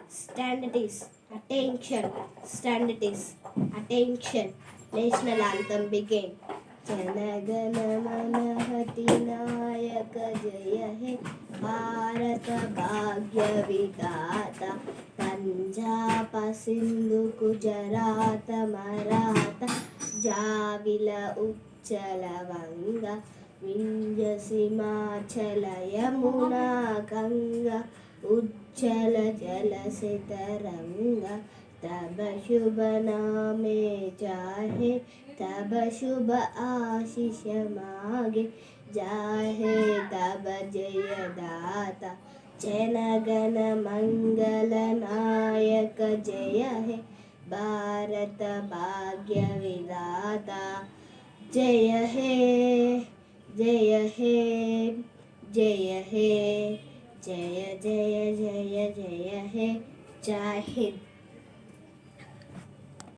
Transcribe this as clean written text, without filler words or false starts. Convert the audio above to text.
Stand it is. Attention. Stand it is. Attention. National Anthem begin. Janaganamana Jaya He Bharata Bhagyo Bidhata Punjab Sindhu Gujarat Maratha Javila Uchala Vanga Vindhya Simachala Yamuna Ganga Ujjala Jala Sitaranga तब शुभ नामे चाहे तब शुभ आशीष मागे जाहे तब जय दाता जन गण मंगल नायक जय हे भारत भाग्य विधाता जय हे जय हे जय हे जय जय जय जय हे जय हिंद.